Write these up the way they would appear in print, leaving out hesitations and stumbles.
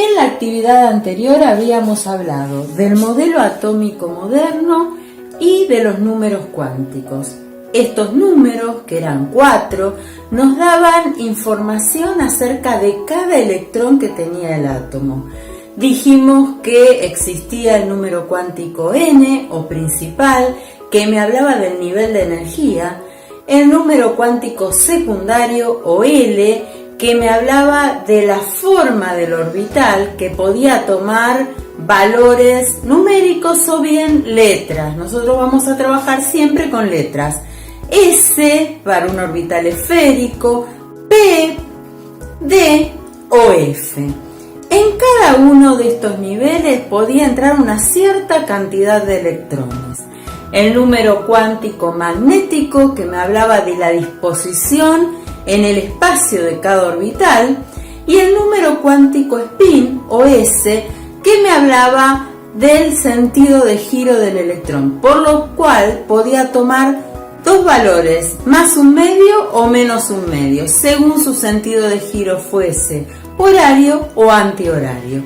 En la actividad anterior habíamos hablado del modelo atómico moderno y de los números cuánticos. Estos números, que eran 4, nos daban información acerca de cada electrón que tenía el átomo. Dijimos que existía el número cuántico n o principal, que me hablaba del nivel de energía, el número cuántico secundario o L, que me hablaba de la forma del orbital, que podía tomar valores numéricos o bien letras. Nosotros vamos a trabajar siempre con letras. S para un orbital esférico, P, D o F. En cada uno de estos niveles podía entrar una cierta cantidad de electrones. El número cuántico magnético, que me hablaba de la disposición en el espacio de cada orbital, y el número cuántico spin o S, que me hablaba del sentido de giro del electrón, por lo cual podía tomar dos valores, más un medio o menos un medio, según su sentido de giro fuese horario o antihorario.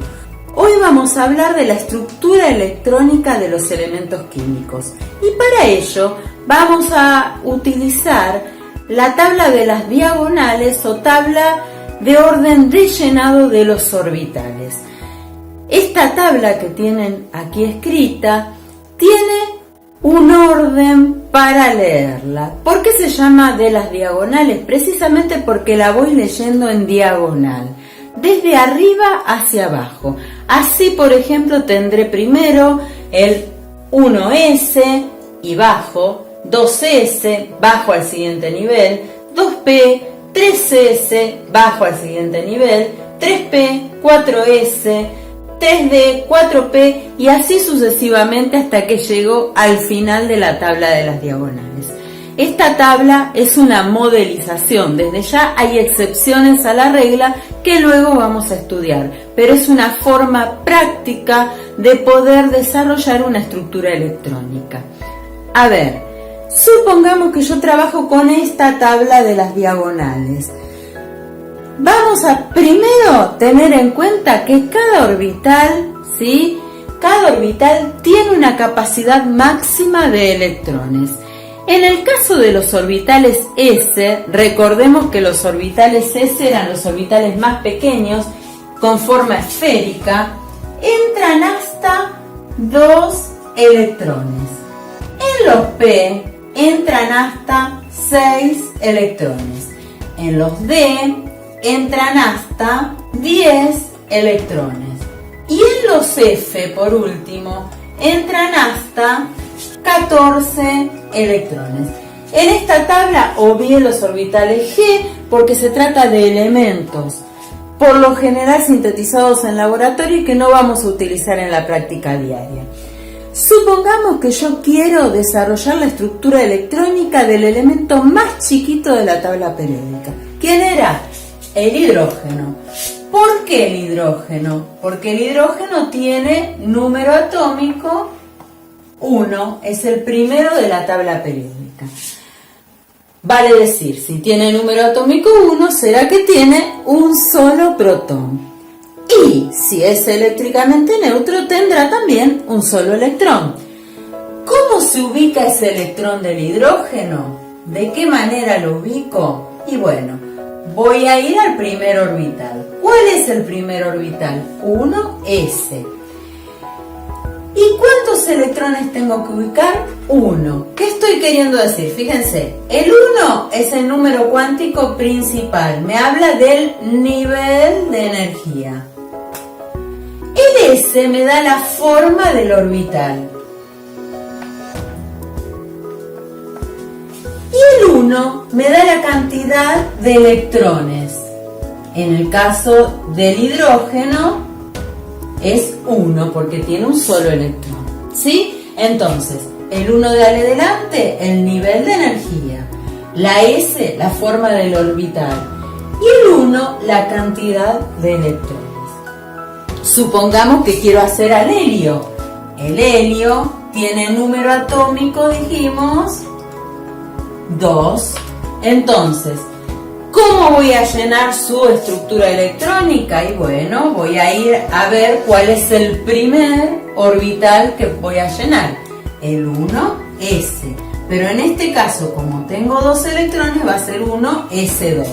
Hoy vamos a hablar de la estructura electrónica de los elementos químicos y para ello vamos a utilizar la tabla de las diagonales o tabla de orden de llenado de los orbitales. Esta tabla que tienen aquí escrita tiene un orden para leerla. ¿Por qué se llama de las diagonales? Precisamente porque la voy leyendo en diagonal, desde arriba hacia abajo. Así, por ejemplo, tendré primero el 1S y bajo, 2S, bajo al siguiente nivel, 2P, 3S, bajo al siguiente nivel, 3P, 4S, 3D, 4P y así sucesivamente hasta que llego al final de la tabla de las diagonales. Esta tabla es una modelización, desde ya hay excepciones a la regla que luego vamos a estudiar, pero es una forma práctica de poder desarrollar una estructura electrónica. A ver, supongamos que yo trabajo con esta tabla de las diagonales. Vamos a primero tener en cuenta que cada orbital, ¿sí? Cada orbital tiene una capacidad máxima de electrones. En el caso de los orbitales S, recordemos que los orbitales S eran los orbitales más pequeños, con forma esférica, entran hasta 2 electrones. En los P entran hasta 6 electrones. En los D entran hasta 10 electrones. Y en los F, por último, entran hasta 14 electrones. En esta tabla obvié los orbitales G porque se trata de elementos, por lo general sintetizados en laboratorio y que no vamos a utilizar en la práctica diaria. Supongamos que yo quiero desarrollar la estructura electrónica del elemento más chiquito de la tabla periódica. ¿Quién era? El hidrógeno. ¿Por qué el hidrógeno? Porque el hidrógeno tiene número atómico 1, es el primero de la tabla periódica. Vale decir, si tiene número atómico 1, será que tiene un solo protón. Y si es eléctricamente neutro, tendrá también un solo electrón. ¿Cómo se ubica ese electrón del hidrógeno? ¿De qué manera lo ubico? Y bueno, voy a ir al primer orbital. ¿Cuál es el primer orbital? 1S. ¿Y cuántos electrones tengo que ubicar? 1. ¿Qué estoy queriendo decir? Fíjense, el 1 es el número cuántico principal. Me habla del nivel de energía. El S me da la forma del orbital. Y el 1 me da la cantidad de electrones. En el caso del hidrógeno es 1 porque tiene un solo electrón. ¿Sí? Entonces, el 1 de adelante, el nivel de energía. La S, la forma del orbital. Y el 1, la cantidad de electrones. Supongamos que quiero hacer al helio. El helio tiene número atómico, dijimos, 2. Entonces, ¿Cómo voy a llenar su estructura electrónica? Y bueno, voy a ir a ver cuál es el primer orbital que voy a llenar, el 1s. Pero en este caso, como tengo dos electrones, va a ser 1s2.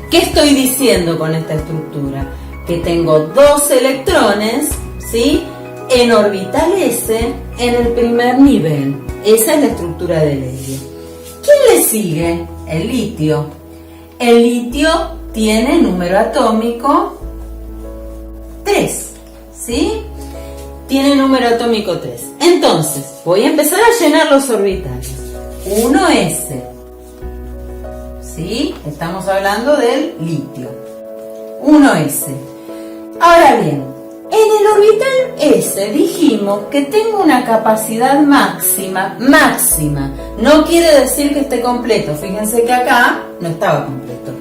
¿Qué estoy diciendo con esta estructura? Que tengo dos electrones, ¿sí?, en orbital s en el primer nivel. Esa es la estructura del helio. ¿Quién le sigue? El litio. El litio tiene número atómico 3, ¿sí? Tiene número atómico 3. Entonces, voy a empezar a llenar los orbitales. 1s, ¿sí? Estamos hablando del litio. 1s. Ahora bien, en el orbital S dijimos que tengo una capacidad máxima, no quiere decir que esté completo, fíjense que acá no estaba completo,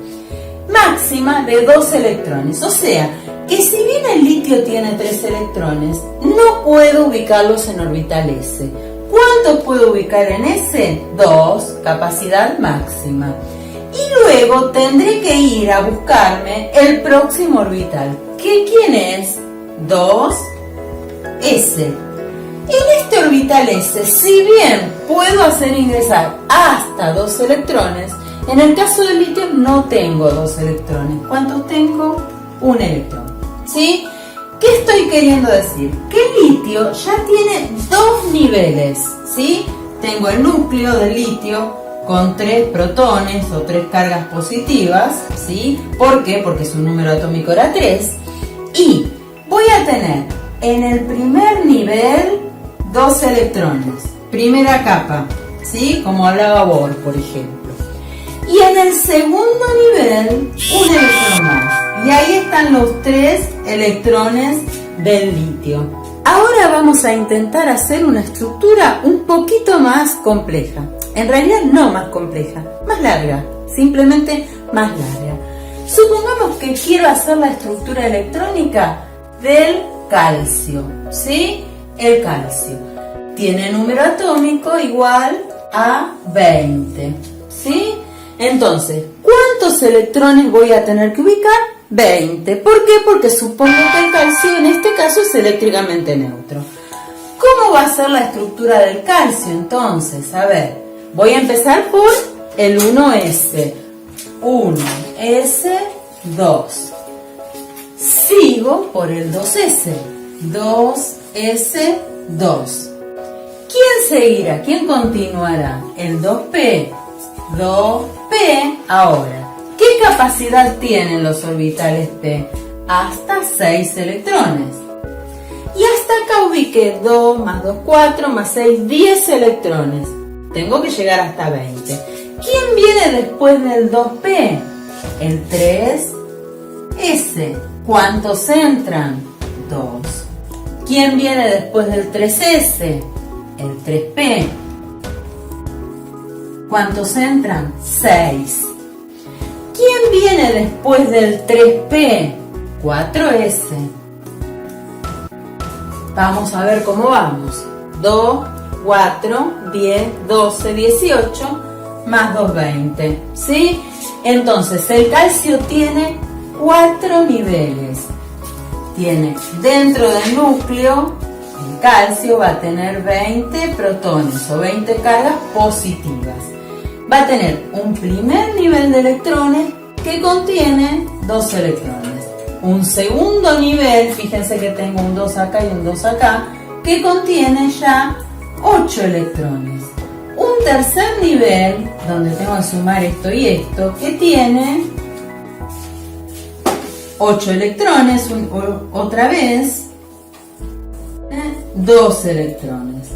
máxima de 2 electrones, o sea, que si bien el litio tiene 3 electrones, no puedo ubicarlos en orbital S. ¿Cuántos puedo ubicar en S? 2, capacidad máxima. Y luego tendré que ir a buscarme el próximo orbital. ¿Quién es? 2s. En este orbital S, si bien puedo hacer ingresar hasta 2 electrones, en el caso del litio no tengo 2 electrones. ¿Cuántos tengo? 1 electrón. ¿Sí? ¿Qué estoy queriendo decir? Que el litio ya tiene 2 niveles. ¿Sí? Tengo el núcleo del litio con 3 protones o 3 cargas positivas. ¿Sí? ¿Por qué? Porque su número atómico era 3. Y voy a tener en el primer nivel 2 electrones, primera capa, ¿sí? Como hablaba Bohr, por ejemplo. Y en el segundo nivel, un electrón más. Y ahí están los 3 electrones del litio. Ahora vamos a intentar hacer una estructura un poquito más compleja. En realidad no más compleja, más larga, simplemente más larga. Supongamos que quiero hacer la estructura electrónica del calcio, ¿sí? El calcio tiene número atómico igual a 20, ¿sí? Entonces, ¿cuántos electrones voy a tener que ubicar? 20. ¿Por qué? Porque supongo que el calcio en este caso es eléctricamente neutro. ¿Cómo va a ser la estructura del calcio entonces? A ver, voy a empezar por el 1s. 1s2. Sigo por el 2s. 2s2. ¿Quién seguirá? ¿Quién continuará? El 2p. 2p. Ahora, ¿qué capacidad tienen los orbitales p? Hasta 6 electrones. Y hasta acá ubiqué 2 más 2, 4 más 6, 10 electrones. Tengo que llegar hasta 20. ¿Quién viene después del 2p? El 3s. ¿Cuántos entran? 2. ¿Quién viene después del 3s? El 3p. ¿Cuántos entran? 6. ¿Quién viene después del 3p? 4s. Vamos a ver cómo vamos. 2, 4, 10, 12, 18, más 2, 20. ¿Sí? Entonces, el calcio tiene 4 niveles. Tiene dentro del núcleo, el calcio va a tener 20 protones o 20 cargas positivas. Va a tener un primer nivel de electrones que contiene 2 electrones. Un segundo nivel, fíjense que tengo un 2 acá y un 2 acá, que contiene ya 8 electrones. Un tercer nivel, donde tengo que sumar esto y esto, que tiene 8 electrones, otra vez, 2 electrones.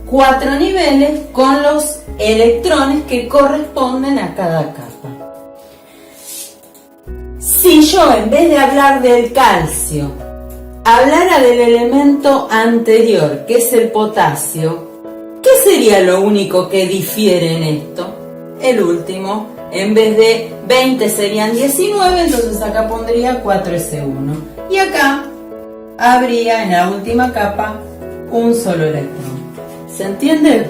4 niveles con los electrones que corresponden a cada capa. Si yo, en vez de hablar del calcio, hablara del elemento anterior, que es el potasio, ¿qué sería lo único que difiere en esto? El último. En vez de 20 serían 19, entonces acá pondría 4s1. Y acá habría en la última capa un solo electrón. ¿Se entiende?